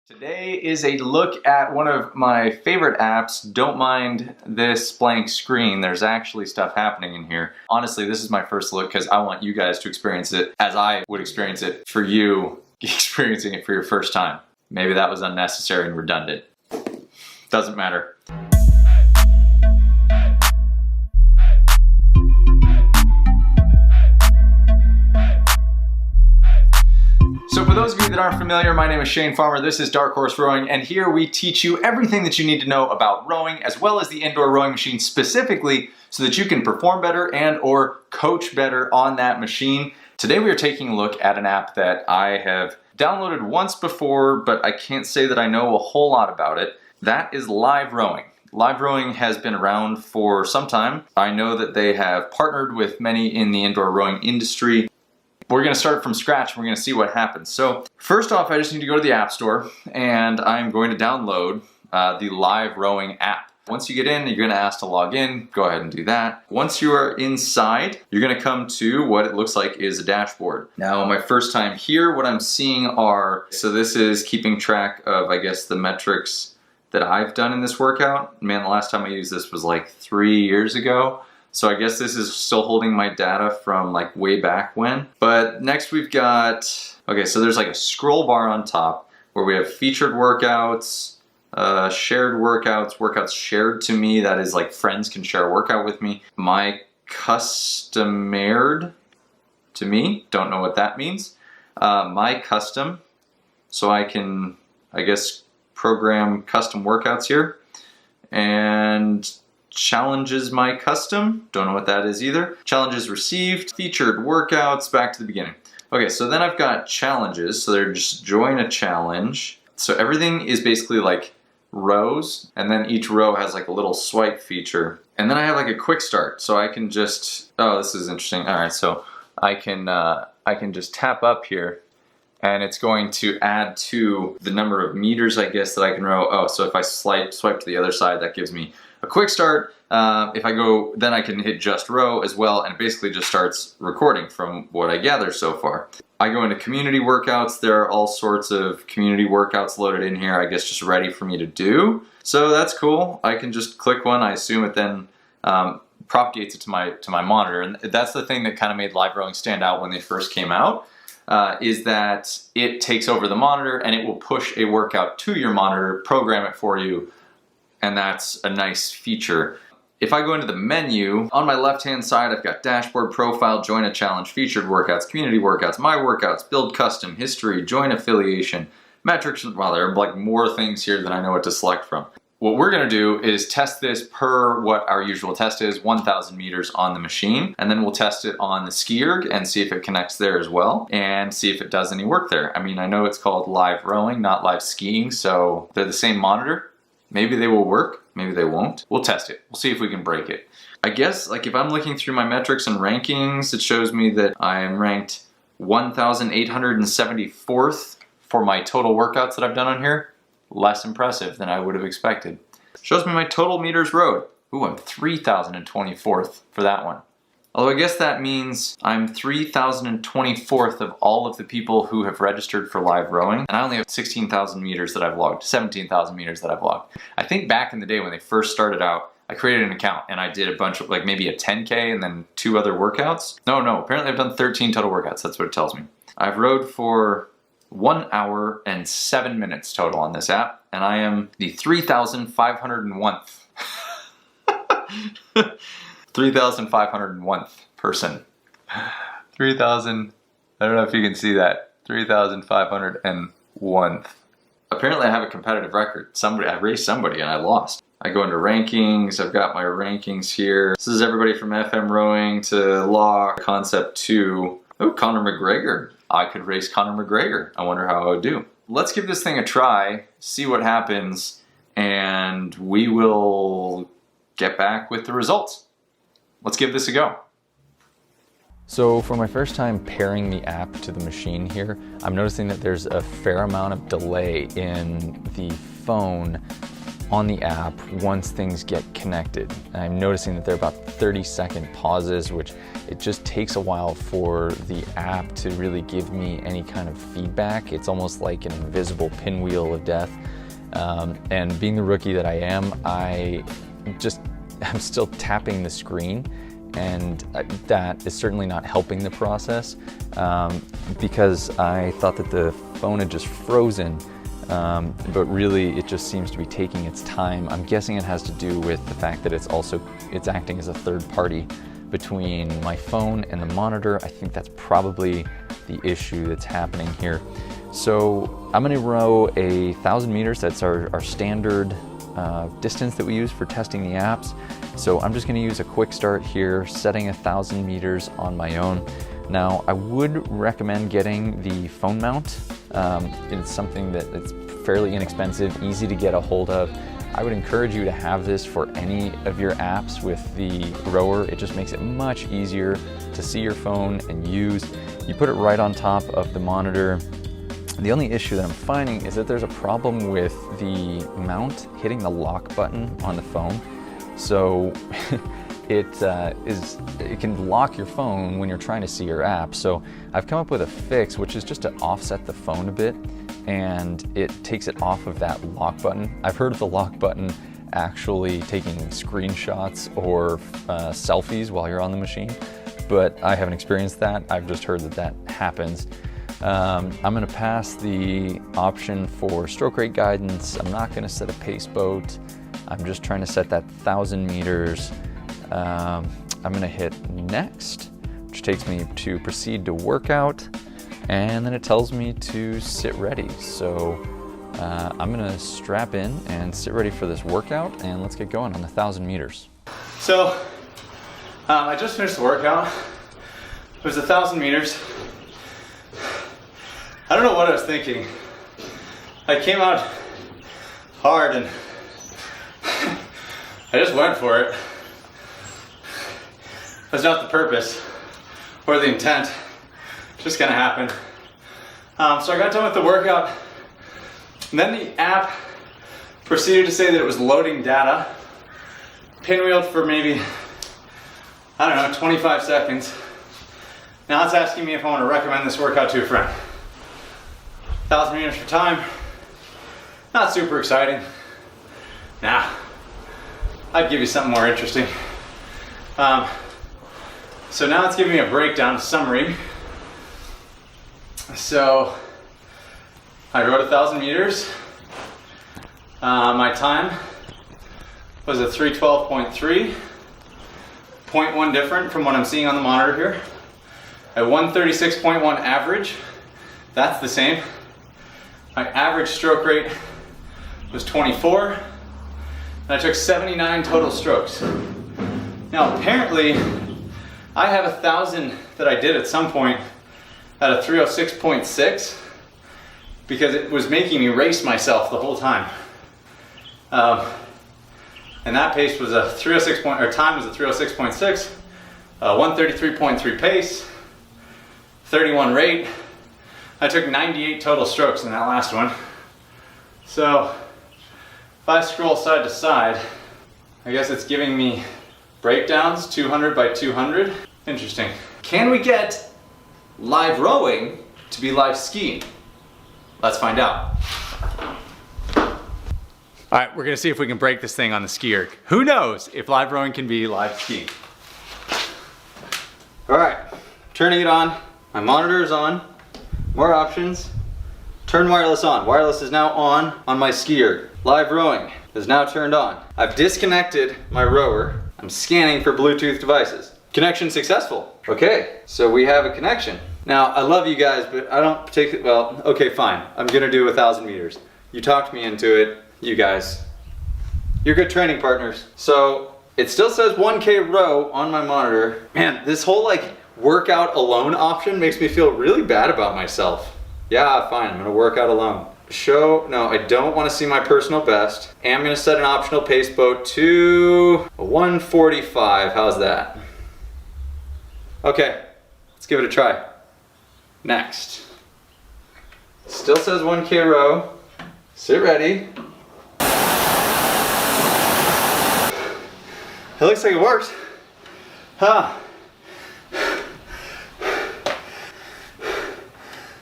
Today is a look at one of my favorite apps. Don't mind this blank screen. There's actually stuff happening in here. Honestly, this is my first look because I want you guys to experience it as I would experience it for you experiencing it for your first time. Maybe that was unnecessary and redundant. Doesn't matter. So for those of you that aren't familiar, my name is Shane Farmer, this is Dark Horse Rowing, and here we teach you everything that you need to know about rowing, as well as the indoor rowing machine specifically, so that you can perform better and or coach better on that machine. Today we are taking a look at an app that I have downloaded once before, but I can't say that I know a whole lot about it. That is Live Rowing. Live Rowing has been around for some time. I know that they have partnered with many in the indoor rowing industry. We're going to start from scratch and we're going to see what happens. So first off, I just need to go to the App Store and I'm going to download the Live Rowing app. Once you get in, you're going to ask to log in. Go ahead and do that. Once you are inside, you're going to come to what it looks like is a dashboard. Now, my first time here, what I'm seeing are, so this is keeping track of, I guess, the metrics that I've done in this workout. Man, the last time I used this was like 3 years ago. So I guess this is still holding my data from like way back when. But next we've got, okay, so there's like a scroll bar on top where we have featured workouts, shared workouts, workouts shared to me, that is like friends can share a workout with me. My customered to me, don't know what that means. My custom, so I can, I guess, program custom workouts here. And challenges my custom, don't know what that is either. Challenges received, featured workouts, back to the beginning. Okay, so then I've got challenges, so they're just join a challenge. So everything is basically like rows, and then each row has like a little swipe feature. And then I have like a quick start, so I can just, oh, this is interesting. All right, so I can just tap up here, and it's going to add to the number of meters, I guess, that I can row. Oh, so if I swipe to the other side, that gives me a quick start. If I go, then I can hit just row as well, and it basically just starts recording from what I gather so far. I go into community workouts. There are all sorts of community workouts loaded in here, I guess just ready for me to do. So that's cool. I can just click one. I assume it then propagates it to my monitor. And that's the thing that kind of made Live Rowing stand out when they first came out, is that it takes over the monitor and it will push a workout to your monitor, program it for you, and that's a nice feature. If I go into the menu, on my left-hand side, I've got dashboard, profile, join a challenge, featured workouts, community workouts, my workouts, build custom, history, join affiliation, metrics. Well, there are like more things here than I know what to select from. What we're gonna do is test this per what our usual test is, 1,000 meters on the machine, and then we'll test it on the ski erg and see if it connects there as well, and see if it does any work there. I mean, I know it's called Live Rowing, not Live Skiing, so they're the same monitor. Maybe they will work, maybe they won't. We'll test it. We'll see if we can break it. I guess, like if I'm looking through my metrics and rankings, it shows me that I am ranked 1,874th for my total workouts that I've done on here. Less impressive than I would have expected. Shows me my total meters rowed. Ooh, I'm 3,024th for that one. Although I guess that means I'm 3,024th of all of the people who have registered for Live Rowing, and I only have 16,000 meters that I've logged, 17,000 meters that I've logged. I think back in the day when they first started out, I created an account and I did a bunch of, like maybe a 10K and then 2 other workouts. No, apparently I've done 13 total workouts, that's what it tells me. I've rowed for 1 hour and 7 minutes total on this app, and I am the 3,501th. 3,501th person. 3,000, I don't know if you can see that. 3,501th. Apparently I have a competitive record. I raced somebody and I lost. I go into rankings, I've got my rankings here. This is everybody from FM rowing to law, concept 2. Oh, Conor McGregor. I could race Conor McGregor. I wonder how I would do. Let's give this thing a try, see what happens, and we will get back with the results. Let's give this a go. So for my first time pairing the app to the machine here, I'm noticing that there's a fair amount of delay in the phone on the app once things get connected. And I'm noticing that they're about 30-second pauses, which it just takes a while for the app to really give me any kind of feedback. It's almost like an invisible pinwheel of death. And being the rookie that I am, I'm still tapping the screen, and that is certainly not helping the process, because I thought that the phone had just frozen, but really it just seems to be taking its time. I'm guessing it has to do with the fact that it's acting as a third party between my phone and the monitor. I think that's probably the issue that's happening here. So I'm gonna row 1,000 meters. That's our standard distance that we use for testing the apps. So I'm just gonna use a quick start here, setting 1,000 meters on my own. Now, I would recommend getting the phone mount. It's something that it's fairly inexpensive, easy to get a hold of. I would encourage you to have this for any of your apps with the rower. It just makes it much easier to see your phone and use. You put it right on top of the monitor. The only issue that I'm finding is that there's a problem with the mount hitting the lock button on the phone. So it can lock your phone when you're trying to see your app. So I've come up with a fix, which is just to offset the phone a bit, and it takes it off of that lock button. I've heard of the lock button actually taking screenshots or selfies while you're on the machine, but I haven't experienced that. I've just heard that happens. I'm gonna pass the option for stroke rate guidance. I'm not gonna set a pace boat. I'm just trying to set that 1,000 meters. I'm gonna hit next, which takes me to proceed to workout, and then it tells me to sit ready. So I'm gonna strap in and sit ready for this workout, and let's get going on the 1,000 meters. So I just finished the workout. It was 1,000 meters. I don't know what I was thinking. I came out hard and I just went for it. That's not the purpose or the intent. It's just gonna happen. So I got done with the workout, and then the app proceeded to say that it was loading data. Pinwheeled for maybe, I don't know, 25 seconds. Now it's asking me if I want to recommend this workout to a friend. 1,000 meters for time. Not super exciting. Nah, I'd give you something more interesting. So now it's giving me a breakdown, summary. So I rode 1,000 meters. My time was a 3:12.3, 0.1 different from what I'm seeing on the monitor here. A 136.1 average, that's the same. My average stroke rate was 24, and I took 79 total strokes. Now apparently, I have 1,000 that I did at some point at a 306.6 because it was making me race myself the whole time. And that pace was a 306 point, or time was a 306.6, 133.3 pace, 31 rate. I took 98 total strokes in that last one. So if I scroll side to side, I guess it's giving me breakdowns, 200 by 200. Interesting. Can we get live rowing to be live skiing? Let's find out. All right, we're gonna see if we can break this thing on the ski erg. Who knows if live rowing can be live skiing? All right, turning it on. My monitor is on. More options. Turn wireless on. Wireless is now on my ski erg. Live rowing is now turned on. I've disconnected my rower. I'm scanning for Bluetooth devices. Connection successful. Okay, so we have a connection. Now, I love you guys, but I don't particularly, well, okay, fine. I'm gonna do 1,000 meters. You talked me into it, you guys. You're good training partners. So, it still says 1K row on my monitor. Man, this whole workout alone option makes me feel really bad about myself. Yeah, fine, I'm gonna work out alone. No, I don't wanna see my personal best. And I'm gonna set an optional pace boat to 145, how's that? Okay, let's give it a try. Next. Still says 1K row. Sit ready. It looks like it works.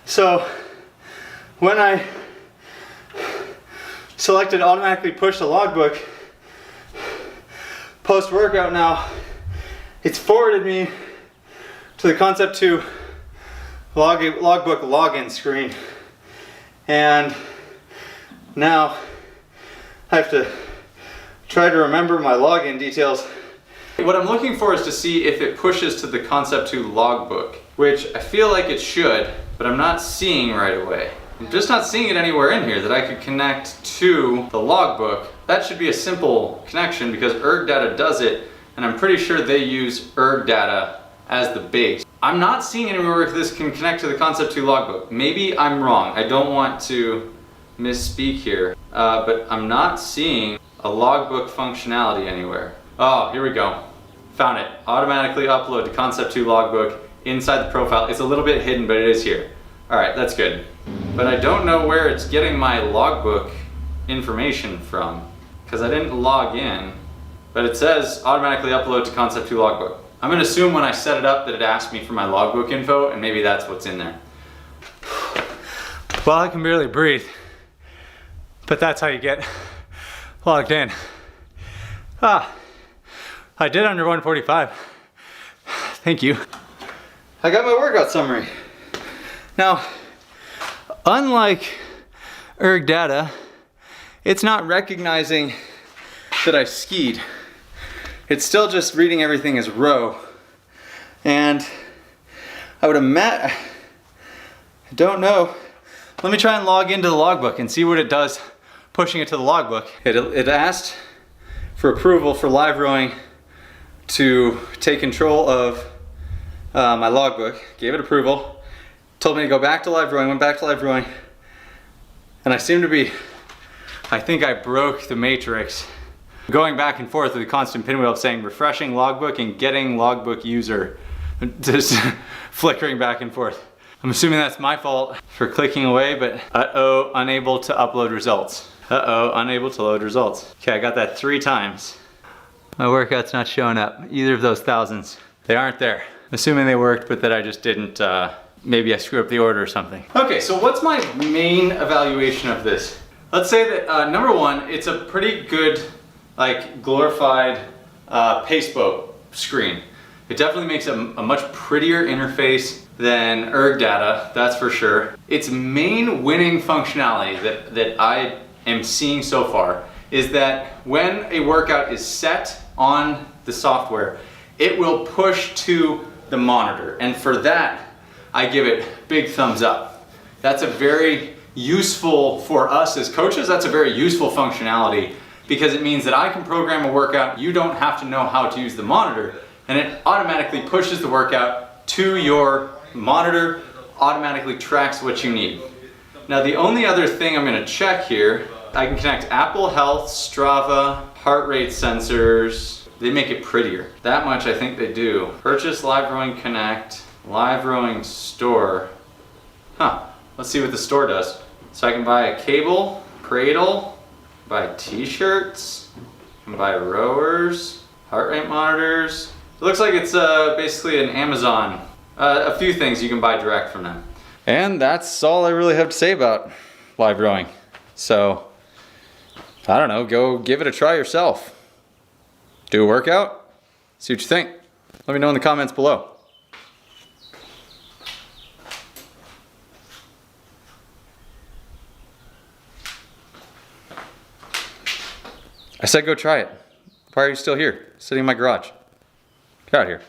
So when I selected automatically push the logbook post-workout now, it's forwarded me to the Concept 2 logbook login screen. And now I have to try to remember my login details. What I'm looking for is to see if it pushes to the Concept 2 logbook, which I feel like it should, but I'm not seeing right away. I'm just not seeing it anywhere in here that I could connect to the logbook. That should be a simple connection because ErgData does it, and I'm pretty sure they use ErgData as the base. I'm not seeing anywhere where this can connect to the Concept 2 logbook. Maybe I'm wrong. I don't want to misspeak here, but I'm not seeing a logbook functionality anywhere. Oh, here we go. Found it. Automatically upload to Concept 2 logbook inside the profile. It's a little bit hidden, but it is here. All right, that's good. But I don't know where it's getting my logbook information from because I didn't log in, but it says automatically upload to Concept 2 logbook. I'm gonna assume when I set it up that it asked me for my logbook info, and maybe that's what's in there. Well, I can barely breathe, but that's how you get logged in. I did under 145. Thank you. I got my workout summary. Now, unlike ErgData, it's not recognizing that I skied. It's still just reading everything as row. And I would imagine, I don't know. Let me try and log into the logbook and see what it does pushing it to the logbook. It asked for approval for live rowing to take control of my logbook, gave it approval, told me to go back to live rowing, went back to live rowing, and I seem to be, I think I broke the matrix. Going back and forth with a constant pinwheel saying refreshing logbook and getting logbook user, just flickering back and forth. I'm assuming that's my fault for clicking away, but uh-oh, unable to upload results. Uh-oh, unable to load results. Okay, I got that 3 times. My workout's not showing up, either of those thousands. They aren't there. Assuming they worked, but that I just didn't, maybe I screwed up the order or something. Okay, so what's my main evaluation of this? Let's say that, number one, it's a pretty good, like, glorified Paceboat screen. It definitely makes a much prettier interface than ErgData, that's for sure. Its main winning functionality that I am seeing so far is that when a workout is set on the software, it will push to the monitor. And for that, I give it big thumbs up. That's a very useful, for us as coaches, that's a very useful functionality because it means that I can program a workout, you don't have to know how to use the monitor, and it automatically pushes the workout to your monitor, automatically tracks what you need. Now the only other thing I'm gonna check here, I can connect Apple Health, Strava, heart rate sensors. They make it prettier. That much I think they do. Purchase Live Rowing Connect, Live Rowing Store. Let's see what the store does. So I can buy a cable, cradle, buy t-shirts, buy rowers, heart rate monitors. It looks like it's basically an Amazon. A few things you can buy direct from them. And that's all I really have to say about live rowing. So, I don't know, go give it a try yourself. Do a workout, see what you think. Let me know in the comments below. I said go try it. Why are you still here, sitting in my garage? Get out of here.